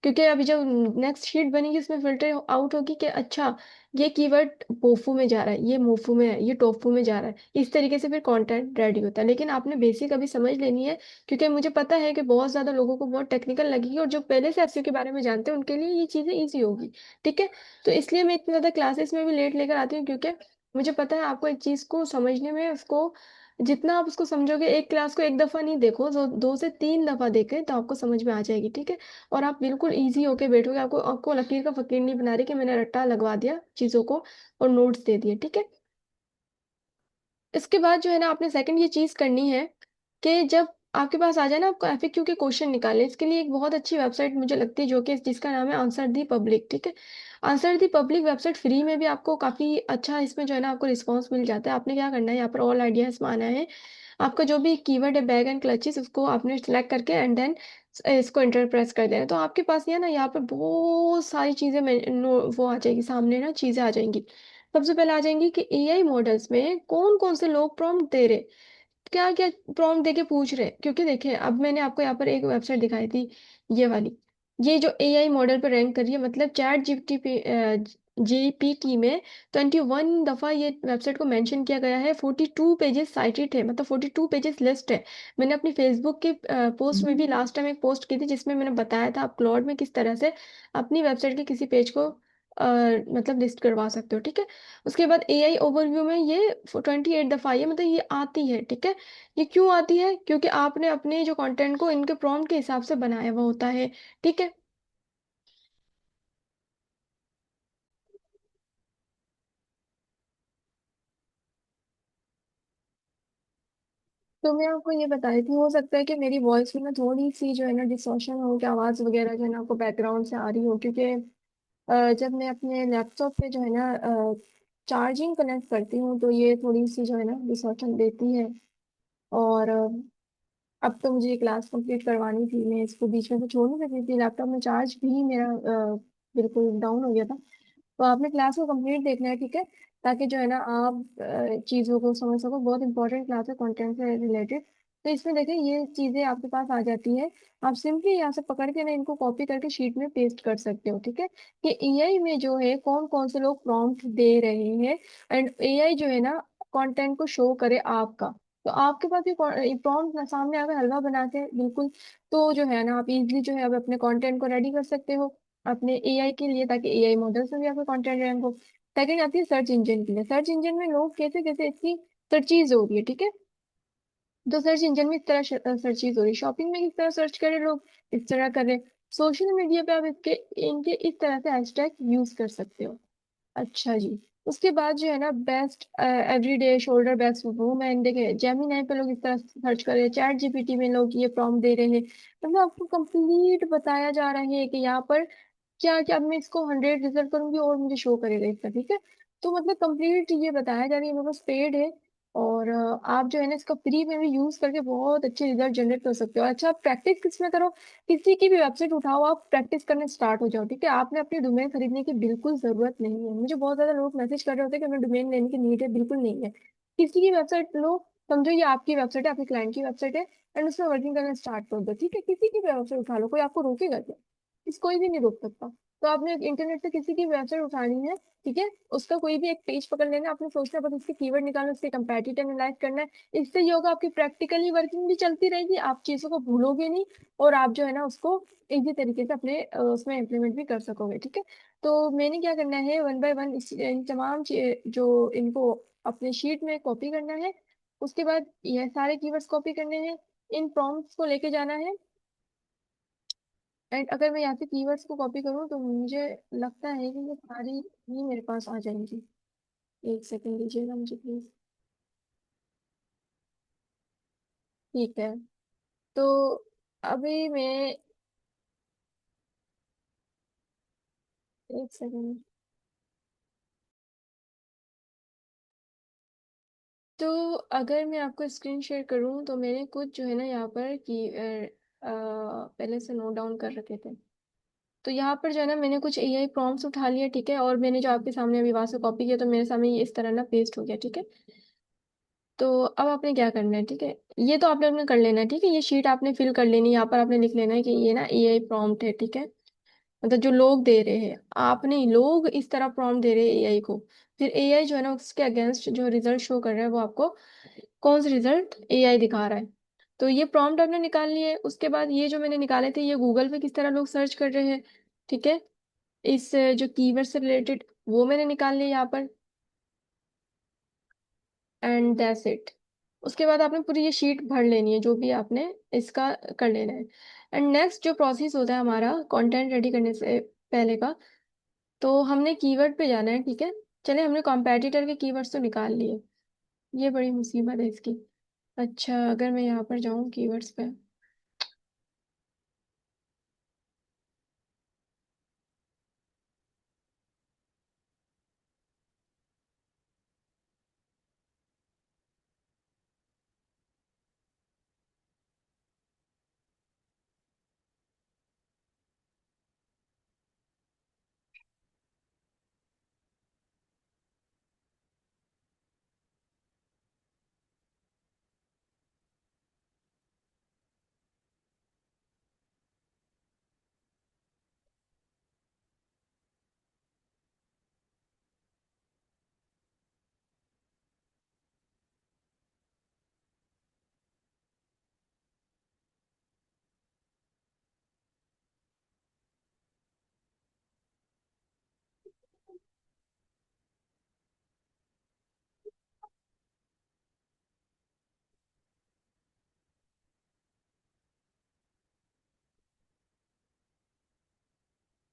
क्योंकि अभी जो नेक्स्ट शीट बनेगी उसमें फिल्टर आउट होगी कि अच्छा ये कीवर्ड पोफू में जा रहा है, ये मोफू में है, ये टोफू में जा रहा है। इस तरीके से फिर कंटेंट रेडी होता है। लेकिन आपने बेसिक अभी समझ लेनी है, क्योंकि मुझे पता है कि बहुत ज्यादा लोगों को बहुत टेक्निकल लगेगी, और जो पहले से एसईओ के बारे में जानते हैं उनके लिए ये चीजें इजी होगी, ठीक है। तो इसलिए मैं इतनी ज्यादा क्लासेस में भी लेट लेकर आती हूँ, क्योंकि मुझे पता है आपको एक चीज को समझने में, उसको जितना आप उसको समझोगे, एक क्लास को एक दफा नहीं देखो, 2 से 3 दफा देखें तो आपको समझ में आ जाएगी, ठीक है। और आप बिल्कुल इजी होके बैठोगे, आपको आपको लकीर का फकीर नहीं बना रही कि मैंने रट्टा लगवा दिया चीजों को और नोट्स दे दिए, ठीक है। इसके बाद जो है ना आपने सेकंड ये चीज करनी है कि जब आपके पास आ जाए ना, आपको एफएक्यू के क्वेश्चन निकाले, इसके लिए एक बहुत अच्छी वेबसाइट मुझे लगती है, जो कि जिसका नाम है आंसर दी पब्लिक। ठीक है, answer the public website free में भी आपको काफी अच्छा इसमें जो है ना आपको रिस्पॉन्स मिल जाता है। आपने क्या करना है, यहाँ पर ऑल आइडियाज में आना है, आपका जो भी कीवर्ड है बैग एंड क्लचेस, उसको आपने सिलेक्ट करके एंड देन इसको एंटर प्रेस कर देना। तो आपके पास ये ना यहाँ पर बहुत सारी चीजें वो आ जाएगी सामने ना, चीजें आ जाएंगी। सबसे पहले आ जाएंगी कि एआई मॉडल्स में कौन कौन से लोग प्रॉम्प्ट दे रहे, क्या क्या प्रॉम्प्ट देके पूछ रहे हैं। क्योंकि देखिए, अब मैंने आपको यहाँ पर एक वेबसाइट दिखाई थी, ये वाली, ये जो एआई मॉडल पर रैंक कर रही है, मतलब चैट जीपीटी पे जीपीटी में 21 दफा ये वेबसाइट को मेंशन किया गया है। 42 पेजेस साइटेड है, मतलब 42 पेजेस लिस्ट है। मैंने अपनी फेसबुक के पोस्ट में भी लास्ट टाइम एक पोस्ट की थी, जिसमें मैंने बताया था आप क्लॉड में किस तरह से अपनी वेबसाइट के किसी पेज को मतलब लिस्ट करवा सकते हो। ठीक है, उसके बाद एआई ओवरव्यू में ये 28 दफा ये मतलब ये आती है। ठीक है, ये क्यों आती है, क्योंकि आपने अपने जो कंटेंट को इनके प्रॉम्प्ट के हिसाब से बनाया हुआ होता है। ठीक है, तो मैं आपको ये बता रही थी, हो सकता है कि मेरी वॉइस में ना थोड़ी सी जो है ना डिस्टॉर्शन हो, कि आवाज़ वगैरह जो है ना आपको बैकग्राउंड से आ रही हो, क्योंकि जब मैं अपने लैपटॉप पे जो है ना चार्जिंग कनेक्ट करती हूँ, तो ये थोड़ी सी जो है ना डिस्टॉर्शन देती है। और अब तो मुझे ये क्लास कंप्लीट करवानी थी, मैं इसको बीच में तो छोड़ नहीं सकती थी, लैपटॉप में चार्ज भी मेरा बिल्कुल डाउन हो गया था। तो आपने क्लास को कंप्लीट देखना है, ठीक है, ताकि जो है ना आप चीज़ों को समझ सको। बहुत इंपॉर्टेंट क्लास है कंटेंट से रिलेटेड। तो इसमें देखें, ये चीज़ें आपके पास आ जाती है, आप सिंपली यहाँ से पकड़ के ना इनको कॉपी करके शीट में पेस्ट कर सकते हो। ठीक है, कि एआई में जो है कौन कौन से लोग प्रॉम्प्ट दे रहे हैं, एंड एआई जो है ना कंटेंट को शो करे आपका। तो आपके पास ये प्रॉम्प्ट सामने अगर हलवा बना के बिल्कुल, तो जो है ना आप इजीली जो है अब अपने कंटेंट को रेडी कर सकते हो अपने एआई के लिए, ताकि एआई मॉडल से भी आपका कंटेंट रैंक हो। सेकंड आती है सर्च इंजन के लिए। सर्च इंजन में लोग कैसे कैसे इसकी सर्चीज हो रही है। ठीक है, तो सर्च इंजन में इस तरह सर्चीज हो रही है, शॉपिंग में किस तरह सर्च करें लोग, इस तरह करें। सोशल मीडिया पे आप इसके इनके इस तरह से हैशटैग यूज कर सकते हो। अच्छा जी, उसके बाद जो है ना best everyday shoulder best women, देखे जेमिनाई पे लोग इस तरह सर्च कर रहे हैं, चैट जीपीटी में लोग ये प्रॉम्प्ट दे रहे हैं। मतलब आपको कंप्लीट बताया जा रहा है कि यहाँ पर क्या क्या, अब मैं इसको 100 रिजल्ट करूंगी और मुझे शो करेगा इसका। ठीक है, तो मतलब कंप्लीट ये बताया जा रही है, मेरे पास पेड है, और आप जो है ना इसका फ्री में भी यूज करके बहुत अच्छे रिजल्ट जनरेट कर सकते हो। अच्छा, आप प्रैक्टिस किस में करो, किसी की भी वेबसाइट उठाओ, आप प्रैक्टिस करने स्टार्ट हो जाओ। ठीक है, आपने अपनी डोमेन खरीदने की बिल्कुल जरूरत नहीं है। मुझे बहुत ज्यादा लोग मैसेज कर रहे होते हैं कि हमें डोमेन लेने की नीड है, बिल्कुल नहीं है। किसी की वेबसाइट लो, समझो ये आपकी वेबसाइट है, आपके क्लाइंट की वेबसाइट है, एंड उसमें वर्किंग करना स्टार्ट कर दो। ठीक है, किसी की भी वेबसाइट उठा लो, कोई आपको रोकेगा क्या? इस कोई भी नहीं रोक सकता। तो आपने इंटरनेट से किसी की वेबसाइट उठानी है, ठीक है, उसका कोई भी एक पेज पकड़ लेना, आपने सोचना है बस उसके कीवर्ड निकालना, उसके कंपैटिटिव एनालाइज करना है। इससे ये होगा, आपकी प्रैक्टिकली वर्किंग भी चलती रहेगी, आप चीजों को भूलोगे नहीं, और आप जो है ना उसको इजी तरीके से अपने उसमें इम्प्लीमेंट भी कर सकोगे। ठीक है, तो मैंने क्या करना है, वन बाय वन इन तमाम जो इनको अपने शीट में कॉपी करना है। उसके बाद ये सारे कीवर्ड्स कॉपी करने हैं, इन प्रॉम्प्ट्स को लेके जाना है। एंड अगर मैं यहाँ से कीवर्ड्स को कॉपी करूँ, तो मुझे लगता है कि ये सारी ही मेरे पास आ जाएंगी। एक सेकंड दीजिएगा मुझे प्लीज। ठीक है, तो अभी मैं, एक सेकंड। तो अगर मैं आपको स्क्रीन शेयर करूँ, तो मैंने कुछ जो है ना यहाँ पर की पहले से नोट डाउन कर रखे थे। तो यहाँ पर जो है ना मैंने कुछ एआई प्रॉम्प्ट्स उठा लिया। ठीक है, और मैंने जो आपके सामने अभी वहां से कॉपी किया, तो मेरे सामने ये इस तरह ना पेस्ट हो गया। ठीक है, तो अब आपने क्या करना है, ठीक है, ये तो आपने अपने कर लेना है। ठीक है, ये शीट आपने फिल कर लेनी है, यहाँ पर आपने लिख लेना है कि ये ना एआई प्रॉम्प्ट है। ठीक है, मतलब जो लोग दे रहे हैं, आप नहीं, लोग इस तरह प्रॉम्प्ट दे रहे हैं एआई को। फिर एआई जो है ना उसके अगेंस्ट जो रिजल्ट शो कर रहा है, वो आपको कौन सा रिजल्ट एआई दिखा रहा है। तो ये प्रॉम्प्ट आपने निकाल लिए। उसके बाद ये जो मैंने निकाले थे, ये गूगल पे किस तरह लोग सर्च कर रहे हैं, ठीक है, इस जो कीवर्ड से रिलेटेड, वो मैंने निकाल लिया यहाँ पर। And that's it. उसके बाद आपने पूरी ये शीट भर लेनी है, जो भी आपने इसका कर लेना है। एंड नेक्स्ट जो प्रोसेस होता है हमारा कंटेंट रेडी करने से पहले का, तो हमने कीवर्ड पे जाना है। ठीक है, चले, हमने कॉम्पेटिटर के कीवर्ड्स तो निकाल लिए, ये बड़ी मुसीबत है इसकी। अच्छा, अगर मैं यहाँ पर जाऊँ कीवर्ड्स पे।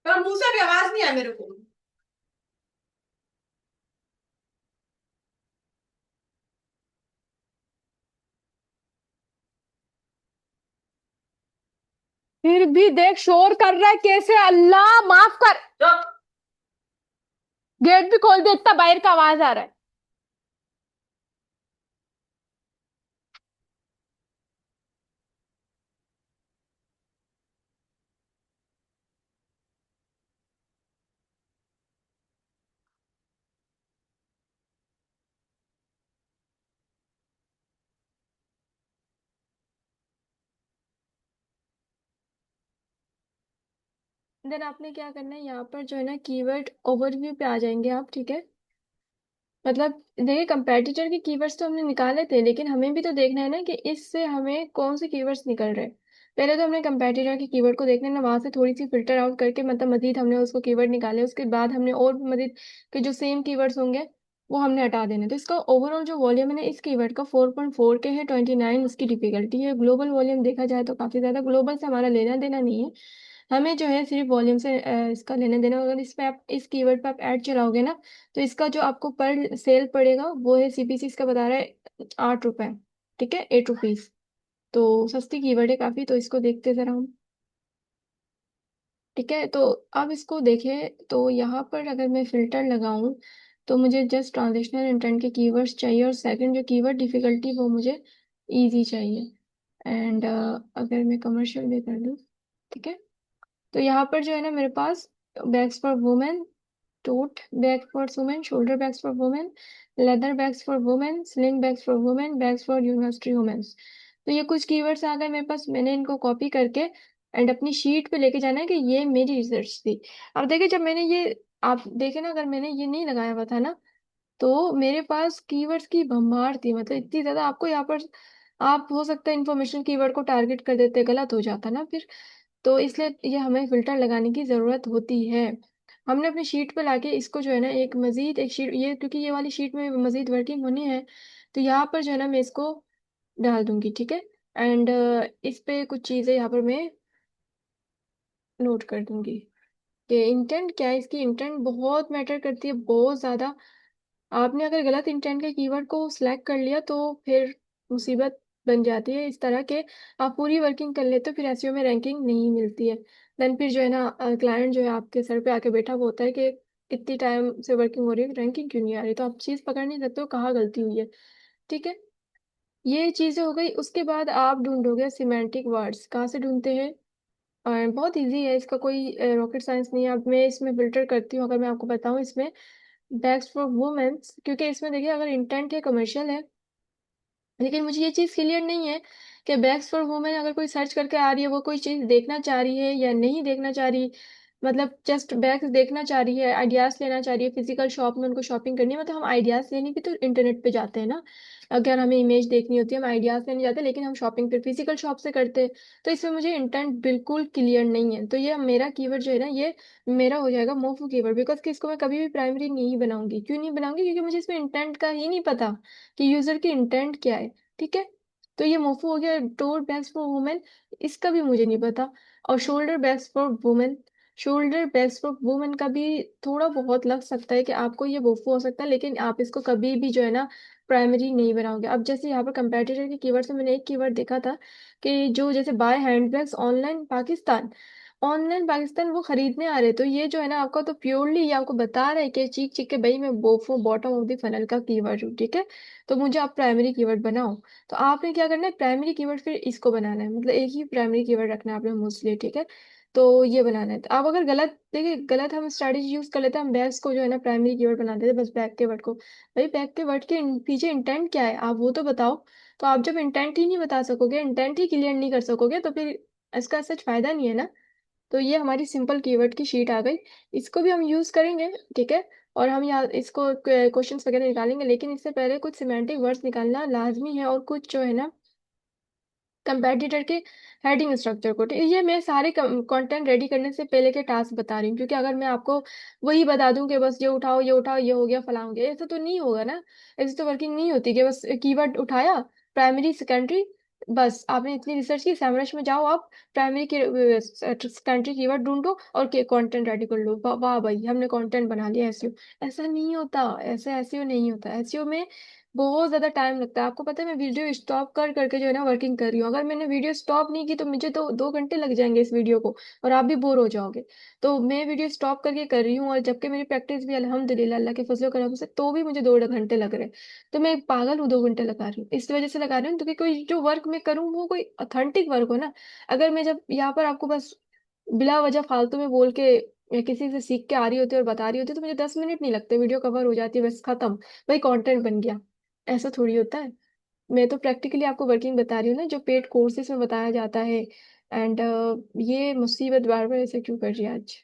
पर मुंह से भी आवाज नहीं आया मेरे को। फिर भी देख शोर कर रहा है कैसे, अल्लाह माफ कर। गेट भी खोल दे, इतना बाहर का आवाज आ रहा है। देन आपने क्या करना है, यहाँ पर जो है ना कीवर्ड ओवरव्यू पे आ जाएंगे आप, ठीक है। मतलब देखिए, कंपेटिटर के कीवर्ड्स तो हमने निकाले थे, लेकिन हमें भी तो देखना है ना कि इससे हमें कौन से कीवर्ड्स निकल रहे हैं। पहले तो हमने कंपेटिटर के कीवर्ड को देखना है ना, वहां से थोड़ी सी फिल्टर आउट करके, मतलब मजीद हमने उसको कीवर्ड निकाले, उसके बाद हमने और भी मजीद के जो सेम कीवर्ड्स होंगे वो हमने हटा देने। तो इसका ओवरऑल जो वॉल्यूम है ना इस कीवर्ड का 4.4 के है, 29 इसकी डिफिकल्टी है। ग्लोबल वॉल्यूम देखा जाए तो काफी ज्यादा, ग्लोबल से हमारा लेना देना नहीं है, हमें जो है सिर्फ वॉल्यूम से इसका लेना देना। अगर इस पे आप इस कीवर्ड पे आप ऐड चलाओगे ना, तो इसका जो आपको पर सेल पड़ेगा वो है, सीपीसी इसका बता रहा है 8 रुपए, ठीक है, 8 रुपीज। तो सस्ती कीवर्ड है काफी, तो इसको देखते जरा हम। ठीक है, तो अब इसको देखें तो यहाँ पर अगर मैं फिल्टर लगाऊं तो मुझे जस्ट ट्रांजिशनल इंटेंट के कीवर्ड्स चाहिए, और सेकंड जो कीवर्ड डिफिकल्टी वो मुझे इजी चाहिए। एंड अगर मैं कमर्शियल भी कर दूं, ठीक है। तो यहाँ पर जो है ना मेरे पास bags for women, tote bag for women, shoulder bags for women, leather bags for women, sling bags for women, bags for university women। तो ये कुछ कीवर्ड्स आ गए मेरे पास, मैंने इनको कॉपी करके एंड अपनी शीट पे लेके जाना है कि ये मेरी रिसर्च थी। अब देखिए, जब मैंने ये, आप देखे ना, अगर मैंने ये नहीं लगाया हुआ था ना, तो मेरे पास कीवर्ड्स की भरमार थी, मतलब इतनी ज्यादा। आपको यहाँ पर आप हो सकता है इंफॉर्मेशन कीवर्ड को टारगेट कर देते, गलत हो जाता ना फिर। तो इसलिए ये हमें फिल्टर लगाने की जरूरत होती है। हमने अपनी शीट पे लाके इसको जो है ना एक मजीद एक शीट, ये क्योंकि ये वाली शीट में मजीद वर्किंग होनी है, तो यहाँ पर जो है ना मैं इसको डाल दूंगी, ठीक है। एंड इस पे कुछ चीजें यहाँ पर मैं नोट कर दूंगी कि इंटेंट क्या है। इसकी इंटेंट बहुत मैटर करती है, बहुत ज्यादा। आपने अगर गलत इंटेंट के कीवर्ड को सिलेक्ट कर लिया तो फिर मुसीबत बन जाती है इस तरह के। आप पूरी वर्किंग कर लेते हो, फिर एसईओ में रैंकिंग नहीं मिलती है। देन फिर जो है ना क्लाइंट जो है आपके सर पे आके बैठा हुआ होता है कि इतनी टाइम से वर्किंग हो रही है, रैंकिंग क्यों नहीं आ रही। तो आप चीज़ पकड़ नहीं सकते हो कहाँ गलती हुई है, ठीक है। ये चीज़ें हो गई। उसके बाद आप ढूंढोगे सिमेंटिक वर्ड्स, कहाँ से ढूंढते हैं। और बहुत इजी है, इसका कोई रॉकेट साइंस नहीं है। अब मैं इसमें फिल्टर करती हूँ, अगर मैं आपको बताऊँ इसमें बैग्स फॉर वुमेन्स, क्योंकि इसमें देखिए अगर इंटेंट है कमर्शियल है, लेकिन मुझे ये चीज़ क्लियर नहीं है कि बैग्स फॉर वुमेन अगर कोई सर्च करके आ रही है, वो कोई चीज़ देखना चाह रही है या नहीं देखना चाह रही। मतलब जस्ट बैग्स देखना चाह रही है, आइडियाज लेना चाह रही है, फिजिकल शॉप में उनको शॉपिंग करनी है। मतलब हम आइडियाज लेने भी तो इंटरनेट पे जाते हैं ना, अगर हमें इमेज देखनी होती है हम आइडियाज लेने जाते हैं, लेकिन हम शॉपिंग फिर फिजिकल शॉप से करते हैं। तो इसमें मुझे इंटेंट बिल्कुल क्लियर नहीं है, तो ये मेरा कीवर्ड जो है ना ये मेरा हो जाएगा मोफू कीवर्ड, बिकॉज कि इसको मैं कभी भी प्राइमरी नहीं बनाऊंगी। क्यों नहीं बनाऊंगी, क्योंकि मुझे इसमें इंटेंट का ही नहीं पता कि यूजर की इंटेंट क्या है, ठीक है। तो ये मोफू हो गया। टोट बैग्स फॉर वुमेन, इसका भी मुझे नहीं पता। और shoulder bags for women, shoulder bags for women का भी थोड़ा बहुत लग सकता है कि आपको ये मोफू हो सकता है, लेकिन आप इसको कभी भी जो है ना प्राइमरी नहीं बनाओगे। अब जैसे यहाँ पर कंपेटिटर के कीवर्ड से मैंने एक कीवर्ड देखा था कि जो जैसे बाय हैंडबैग्स ऑनलाइन पाकिस्तान वो खरीदने आ रहे, तो ये जो है ना आपका तो प्योरली ये आपको बता रहा है कि चीख चीख के भाई मैं बोफो बॉटम ऑफ द फनल का कीवर्ड हूँ, ठीक है। तो मुझे आप प्राइमरी कीवर्ड बनाओ। तो आपने क्या करना है, प्राइमरी कीवर्ड फिर इसको बनाना है, मतलब एक ही प्राइमरी कीवर्ड रखना है आपने मोस्टली, ठीक है। तो ये बनाना है। तो आप अगर गलत देखिए, गलत हम स्ट्रैटेजी यूज कर लेते हैं, हम बैग्स को जो है ना प्राइमरी कीवर्ड बना देते हैं, बस बैग के वर्ड को। भाई बैग के वर्ड के पीछे इंटेंट क्या है आप वो तो बताओ। तो आप जब इंटेंट ही नहीं बता सकोगे, इंटेंट ही क्लियर नहीं कर सकोगे, तो फिर इसका सच फायदा नहीं है ना। तो ये हमारी सिंपल कीवर्ड की शीट आ गई। इसको भी हम यूज करेंगे, ठीक है। और हम यहाँ इसको क्वेश्चंस वगैरह निकालेंगे, लेकिन इससे पहले कुछ सिमेंटिक वर्ड्स निकालना लाजमी है, और कुछ जो है ना कंपेटिटर के हेडिंग स्ट्रक्चर को, ठीक है। ये मैं सारे कंटेंट रेडी करने से पहले के टास्क बता रही हूँ, क्योंकि अगर मैं आपको वही बता दूं कि बस ये उठाओ ये हो गया फलाओ गया, ऐसा तो नहीं होगा ना। ऐसे तो वर्किंग नहीं होती कि बस कीवर्ड उठाया, प्राइमरी सेकेंडरी, बस आपने इतनी रिसर्च की, सैमरश में जाओ आप, प्राइमरी की सेकेंडरी कीवर्ड ढूंढो और कंटेंट रेडी कर लो, वाह भाई हमने कंटेंट बना लिया एसईओ। ऐसा नहीं होता, ऐसा एसईओ नहीं होता। एसईओ में बहुत ज्यादा टाइम लगता है। आपको पता है मैं वीडियो स्टॉप कर करके जो है ना वर्किंग कर रही हूँ, अगर मैंने वीडियो स्टॉप नहीं की तो मुझे तो 2 घंटे लग जाएंगे इस वीडियो को, और आप भी बोर हो जाओगे। तो मैं वीडियो स्टॉप करके कर रही हूँ, और जबकि मेरी प्रैक्टिस भी अल्हम्दुलिल्लाह अल्लाह के फजलो करम से तो भी मुझे 2 घंटे लग रहे हैं। तो मैं एक पागल हूँ, 2 घंटे लगा रही हूँ, इस वजह से लगा रही हूँ क्योंकि कोई जो वर्क मैं करूँ वो कोई ऑथेंटिक वर्क हो ना। अगर मैं जब यहाँ पर आपको बस बिला वजह फालतू में बोल के या किसी से सीख के आ रही होती है और बता रही होती है, तो मुझे 10 मिनट नहीं लगते, वीडियो कवर हो जाती है, बस खत्म, भाई कंटेंट बन गया। ऐसा थोड़ी होता है। मैं तो प्रैक्टिकली आपको वर्किंग बता रही हूँ ना, जो पेड कोर्सेज में बताया जाता है। एंड ये मुसीबत बार बार ऐसे क्यों कर रही है आज।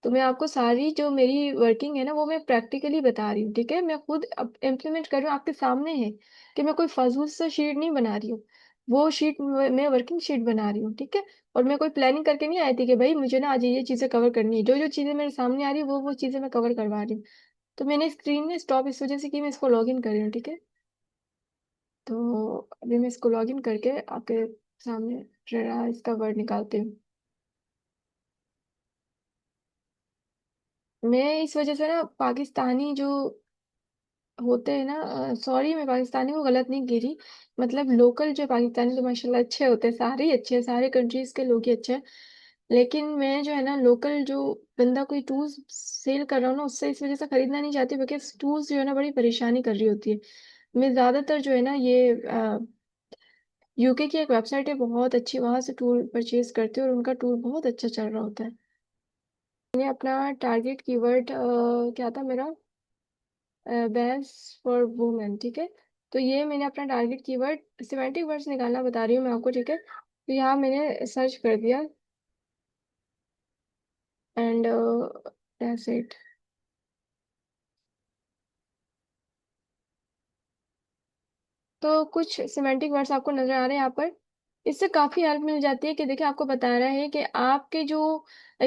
तो मैं आपको सारी जो मेरी वर्किंग है ना वो मैं प्रैक्टिकली बता रही हूँ, ठीक है। मैं खुद अब इम्प्लीमेंट कर रही हूँ, आपके सामने है कि मैं कोई फजूल सा शीट नहीं बना रही हूँ। वो शीट मैं वर्किंग शीट बना रही हूँ, ठीक है। और मैं कोई प्लानिंग करके नहीं आई थी कि भाई मुझे ना आज ये चीजें कवर करनी है, जो जो चीजें मेरे सामने आ रही है वो चीजें मैं कवर करवा रही हूँ। तो मैंने स्क्रीन में स्टॉप इस वजह से कि मैं इसको लॉग इन कर रही हूँ, ठीक है। तो अभी मैं इसको लॉग इन करके आपके सामने जरा इसका वर्ड निकालती हूँ। मैं इस वजह से ना पाकिस्तानी जो होते हैं ना, सॉरी मैं पाकिस्तानी को गलत नहीं कह रही, मतलब लोकल जो पाकिस्तानी तो माशाल्लाह अच्छे होते हैं, सारे ही अच्छे हैं, सारे कंट्रीज के लोग ही अच्छे हैं। लेकिन मैं जो है ना लोकल जो बंदा कोई टूल्स सेल कर रहा हूँ ना, उससे इस वजह से खरीदना नहीं चाहती, बिकॉज टूल्स जो है ना बड़ी परेशानी कर रही होती है। मैं ज्यादातर जो है ना ये यूके की एक वेबसाइट है बहुत अच्छी, वहां से टूल परचेज करते हैं, और उनका टूल बहुत अच्छा चल रहा होता है। मैंने अपना टारगेट कीवर्ड क्या था मेरा, बेस्ट फॉर वुमेन, ठीक है। तो ये मैंने अपना टारगेट कीवर्ड सिमेंटिक वर्ड्स निकालना बता रही हूँ मैं आपको, ठीक है। तो यहाँ मैंने सर्च कर दिया एंड दैट्स इट। तो कुछ सिमेंटिक वर्ड्स आपको नजर आ रहे हैं यहाँ पर। इससे काफी हेल्प मिल जाती है कि देखिए आपको बता रहा है कि आपके जो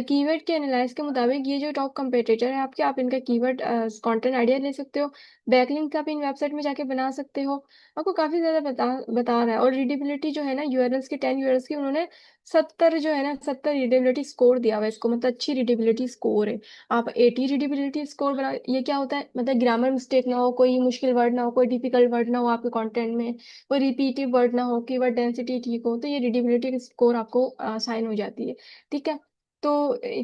कीवर्ड के एनालाइज के मुताबिक ये जो टॉप कंपेटिटर है आपके, आप इनका कीवर्ड कंटेंट आइडिया ले सकते हो, बैकलिंक आप इन वेबसाइट में जाके बना सकते हो। आपको काफी ज्यादा बता रहा है। और रीडेबिलिटी जो है ना यूआरएल्स की 10 यूआरएल्स की उन्होंने 70 जो है ना 70 रीडेबिलिटी स्कोर दिया हुआ है इसको, मतलब अच्छी रीडेबिलिटी स्कोर है। आप 80 रीडेबिलिटी स्कोर बना, ये क्या होता है, मतलब ग्रामर मिस्टेक ना हो, कोई मुश्किल वर्ड ना हो, कोई डिफिकल्ट वर्ड ना हो आपके कंटेंट में, कोई रिपीटिव वर्ड ना हो, कीवर्ड डेंसिटी ठीक हो, तो ये रीडेबिलिटी स्कोर आपको साइन हो जाती है, ठीक है। तो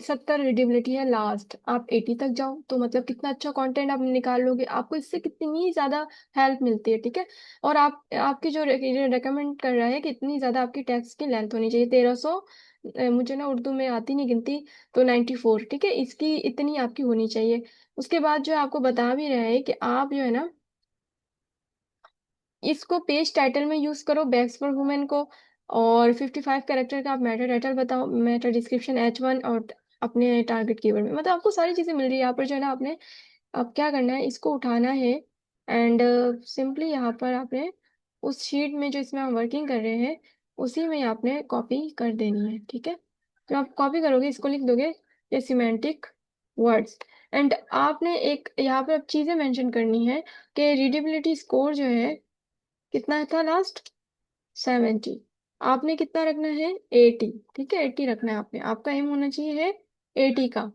70 रीडेबिलिटी है लास्ट, आप 80 तक जाओ तो मतलब कितना अच्छा कंटेंट आप निकाल लोगे, आपको इससे कितनी ज्यादा हेल्प मिलती है, ठीक है। और आप आपकी जो रेकमेंड कर रहा है कि इतनी ज्यादा आपकी टेक्स्ट की लेंथ होनी चाहिए 1300, मुझे ना उर्दू में आती नहीं गिनती, तो 94, ठीक है, इसकी इतनी आपकी होनी चाहिए। उसके बाद जो है आपको बता भी रहा है कि आप जो है ना इसको पेज टाइटल में यूज करो बैक्स फॉर वुमेन को, और 55 कैरेक्टर का आप मेटा टाइटल बताओ, मेटा डिस्क्रिप्शन H1, और अपने टारगेट कीवर्ड में, मतलब आपको सारी चीजें मिल रही है यहाँ पर जो है ना। आपने अब क्या करना है, इसको उठाना है एंड सिंपली यहाँ पर आपने उस शीट में जो इसमें हम वर्किंग कर रहे हैं उसी में आपने कॉपी कर देनी है, ठीक है। तो आप कॉपी करोगे, इसको लिख दोगे ये सिमेंटिक वर्ड्स, एंड आपने एक यहाँ पर अब चीजें मेंशन करनी है कि रीडेबिलिटी स्कोर जो है कितना था लास्ट, 70, आपने कितना रखना है, 80, ठीक है, 80 रखना है आपने, आपका एम होना चाहिए है 80 का।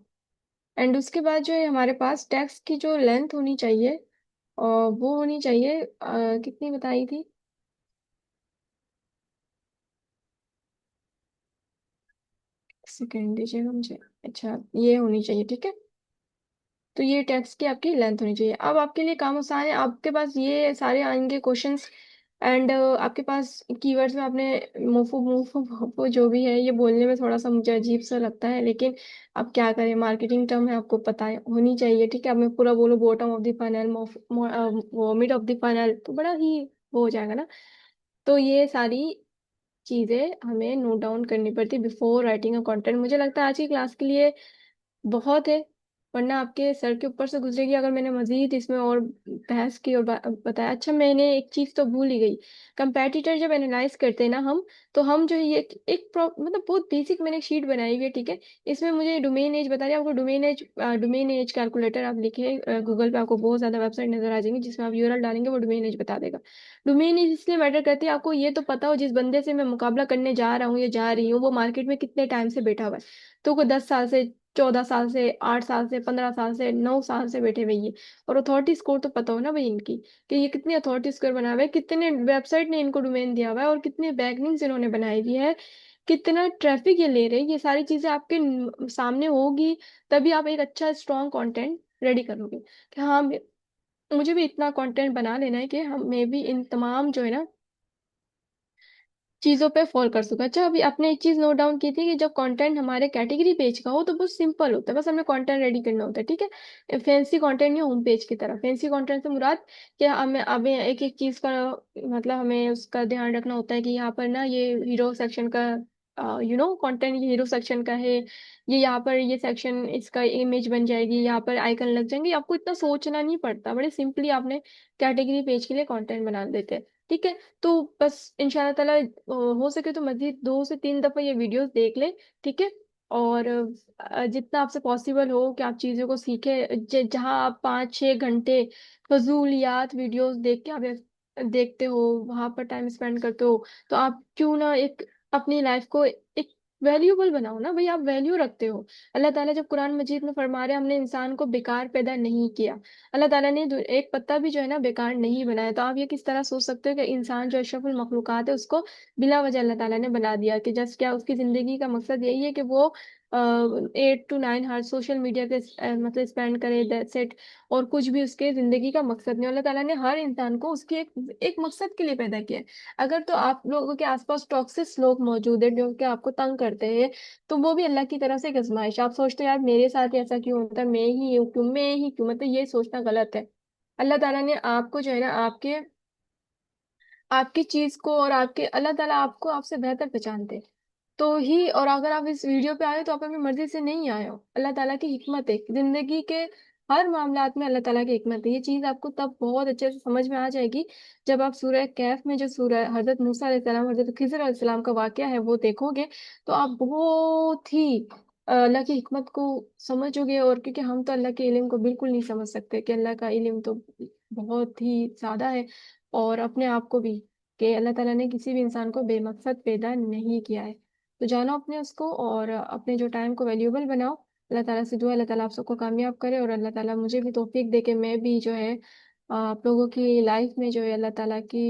एंड उसके बाद जो है हमारे पास टेक्स्ट की जो लेंथ होनी चाहिए और वो होनी चाहिए कितनी बताई थी? सेकेंड दीजिएगा मुझे। अच्छा, ये होनी चाहिए, ठीक है। तो ये टेक्स्ट की आपकी लेंथ होनी चाहिए। अब आपके लिए काम आसान है, आपके पास ये सारे आएंगे क्वेश्चंस। एंड आपके पास कीवर्ड्स में आपने मोफो मोफो मोफो जो भी है, ये बोलने में थोड़ा सा मुझे अजीब सा लगता है, लेकिन अब क्या करें, मार्केटिंग टर्म है, आपको पता है, होनी चाहिए, ठीक है। अब मैं पूरा बोलूँ bottom of the funnel, mid of the funnel, तो बड़ा ही वो हो जाएगा ना। तो ये सारी चीजें हमें नोट डाउन करनी पड़ती बिफोर राइटिंग अ कंटेंट। मुझे लगता है आज की क्लास के लिए बहुत है, वरना आपके सर के ऊपर से गुजरेगी अगर मैंने मजीद इसमें और बहस की और बताया। अच्छा, मैंने एक चीज तो भूल ही गई। कंपेटिटर जब एनालाइज करते हैं ना हम, तो हम जो है ये मतलब बहुत बेसिक मैंने एक शीट बनाई हुई है, ठीक है। इसमें मुझे डोमेन एज बता रही है आपको। डोमेन एज कैलकुलेटर आप लिखे गूगल पे, आपको बहुत ज्यादा वेबसाइट नजर आ जाएंगी जिसमें आप यूआरएल डालेंगे वो डोमेन एज बता देगा। डोमेन एज इसलिए मैटर करती है, आपको ये तो पता हो जिस बंदे से मैं मुकाबला करने जा रहा हूँ या जा रही हूँ वो मार्केट में कितने टाइम से बैठा हुआ है। तो कोई 10 साल से, 14 साल से, 8 साल से, 15 साल से, 9 साल से बैठे हुए ये। और अथॉरिटी स्कोर तो पता हो ना भाई इनकी, कि ये कितने अथॉरिटी स्कोर बनाए हुए हैं, कितने वेबसाइट ने इनको डोमेन दिया हुआ है, और कितने बैकलिंक्स इन्होंने बनाई हुई है, कितना ट्रैफिक ये ले रहे हैं। ये सारी चीजें आपके सामने होगी, तभी आप एक अच्छा स्ट्रॉन्ग कंटेंट रेडी करोगे कि हाँ मुझे भी इतना कंटेंट बना लेना है कि हम मैं भी इन तमाम जो है ना चीजों पे फॉल कर सकूं। अच्छा, अभी आपने एक चीज नोट डाउन की थी कि जब कंटेंट हमारे कैटेगरी पेज का हो तो बहुत सिंपल होता है, बस हमें कंटेंट रेडी करना होता है, ठीक है। फैंसी कंटेंट नहीं, होम पेज की तरह फैंसी कंटेंट से मुराद कि हमें हमें एक एक चीज का मतलब हमें उसका ध्यान रखना होता है कि यहाँ पर ना ये हीरो सेक्शन का कंटेंट ये हीरो सेक्शन का है, ये यहाँ पर ये सेक्शन इसका इमेज बन जाएगी, यहाँ पर आइकन लग जाएंगे। आपको इतना सोचना नहीं पड़ता, बड़े सिंपली आपने कैटेगरी पेज के लिए कंटेंट बना देते हैं, ठीक है। तो बस इंशाल्लाह ताला हो सके तो मजीद 2 से 3 दफा ये वीडियोस देख ले, ठीक है। और जितना आपसे पॉसिबल हो कि आप चीज़ों को सीखे, जहाँ आप 5-6 घंटे फजूलियात वीडियोस देख के आप देखते हो, वहां पर टाइम स्पेंड करते हो, तो आप क्यों ना एक अपनी लाइफ को एक वैल्यूबल बनाओ ना भाई। आप वैल्यू रखते हो। अल्लाह ताला जब कुरान मजीद में फरमा रहे हैं, हमने इंसान को बेकार पैदा नहीं किया, अल्लाह ताला ने एक पत्ता भी जो है ना बेकार नहीं बनाया। तो आप ये किस तरह सोच सकते हो कि इंसान जो अशरफुल मखलूकात है उसको बिला वजह अल्लाह ताला ने बना दिया, कि जस्ट क्या उसकी जिंदगी का मकसद यही है कि वो 8 to 9 हार्स सोशल मीडिया पे मतलब स्पेंड करे, दैट्स इट। और कुछ भी उसके जिंदगी का मकसद नहीं। अल्लाह ताला ने हर इंसान को उसके एक मकसद के लिए पैदा किया है। अगर तो आप लोगों के आसपास टॉक्सिक लोग मौजूद है जो कि आपको तंग करते हैं, तो वो भी अल्लाह की तरफ से एक आजमाइश। आप सोचते हो यार मेरे साथ ही ऐसा क्यों होता है, मैं ही क्यों, मतलब ये सोचना गलत है। अल्लाह ताला ने आपको जो है ना आपके आपकी चीज को और आपके अल्लाह ताला आपको आपसे बेहतर पहचानते हैं। तो ही, और अगर आप इस वीडियो पे आए हो तो आप अपनी मर्जी से नहीं आए हो, अल्लाह ताला की हिकमत है जिंदगी के हर मामलात में। अल्लाह ताला की हिकमत है, ये चीज आपको तब बहुत अच्छे से समझ में आ जाएगी जब आप सूरह कैफ में जो सूरह हजरत मूसा अलैहिस्सलाम हजरत खिज़र अलैहिस्सलाम का वाकया है वो देखोगे, तो आप बहुत ही अल्लाह की हिकमत को समझोगे। और क्योंकि हम तो अल्लाह के इल्म को बिल्कुल नहीं समझ सकते, कि अल्लाह का इल्म तो बहुत ही ज्यादा है। और अपने आप को भी, कि अल्लाह ताला ने किसी भी इंसान को बेमकसद पैदा नहीं किया है। तो जानो अपने उसको, और अपने जो टाइम को वैल्यूएबल बनाओ। अल्लाह ताला से दुआ, अल्लाह ताला आप सबको कामयाब करे, और अल्लाह ताला मुझे भी तौफीक दे कि मैं भी जो है आप लोगों की लाइफ में जो है अल्लाह ताला की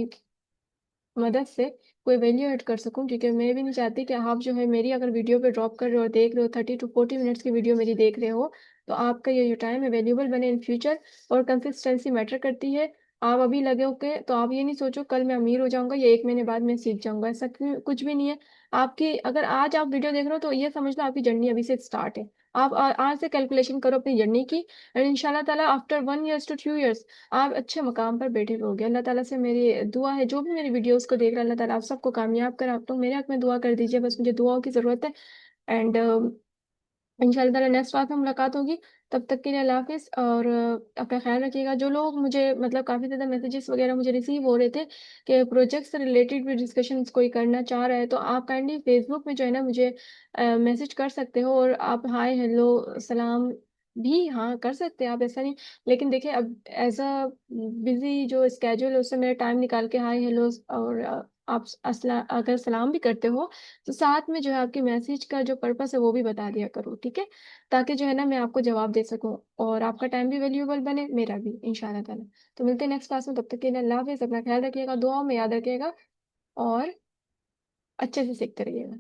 मदद से कोई वैल्यू ऐड कर सकूं। क्योंकि मैं भी नहीं चाहती कि आप जो है मेरी अगर वीडियो पे ड्रॉप कर रहे हो और देख रहे हो 30 to 40 मिनट्स की वीडियो मेरी देख रहे हो, तो आपका ये जो टाइम है वैल्यूबल बने इन फ्यूचर। और कंसिस्टेंसी मैटर करती है। आप अभी लगे हो के, तो आप ये नहीं सोचो कल मैं अमीर हो जाऊंगा या 1 महीने बाद मैं सीख जाऊंगा, ऐसा कुछ भी नहीं है। आपकी अगर आज आप वीडियो देख रहे हो तो ये समझ लो आपकी जर्नी अभी से स्टार्ट है। आप आज से कैलकुलेशन करो अपनी जर्नी की, एंड इंशाल्लाह ताला आफ्टर 1 years to 2 years आप अच्छे मकाम पर बैठे रहोगे। अल्लाह ताला से मेरी दुआ है, जो भी मेरी वीडियोस को देख रहा है अल्लाह ताला आप सबको कामयाब करे। आप लोग मेरे हक में दुआ कर दीजिए, बस मुझे दुआओं की जरूरत है। एंड इंशाल्लाह ताला नेक्स्ट बात में मुलाकात होगी। तब तक के लिए अल्लाह हाफिज, और अपना ख्याल रखिएगा। जो लोग मुझे मतलब काफ़ी ज़्यादा मैसेजेस वगैरह मुझे रिसीव हो रहे थे कि प्रोजेक्ट से रिलेटेड भी डिस्कशंस कोई करना चाह रहा है, तो आप काइंडली फेसबुक में जो है ना मुझे मैसेज कर सकते हो। और आप हाय हेलो सलाम भी हाँ कर सकते हैं आप, ऐसा नहीं। लेकिन देखिए अब एज अ बिजी जो स्केड्यूल है उससे मेरा टाइम निकाल के हाय हेलो और आप अगर सलाम भी करते हो तो साथ में जो है आपके मैसेज का जो पर्पस है वो भी बता दिया करो, ठीक है? ताकि जो है ना मैं आपको जवाब दे सकूं और आपका टाइम भी वैल्यूएबल बने, मेरा भी इंशाल्लाह ताला। तो मिलते हैं नेक्स्ट क्लास में, तब तक के लिए अल्लाह हाफिज़, अपना ख्याल रखिएगा, दुआ में याद रखिएगा और अच्छे से सीखते रहिएगा।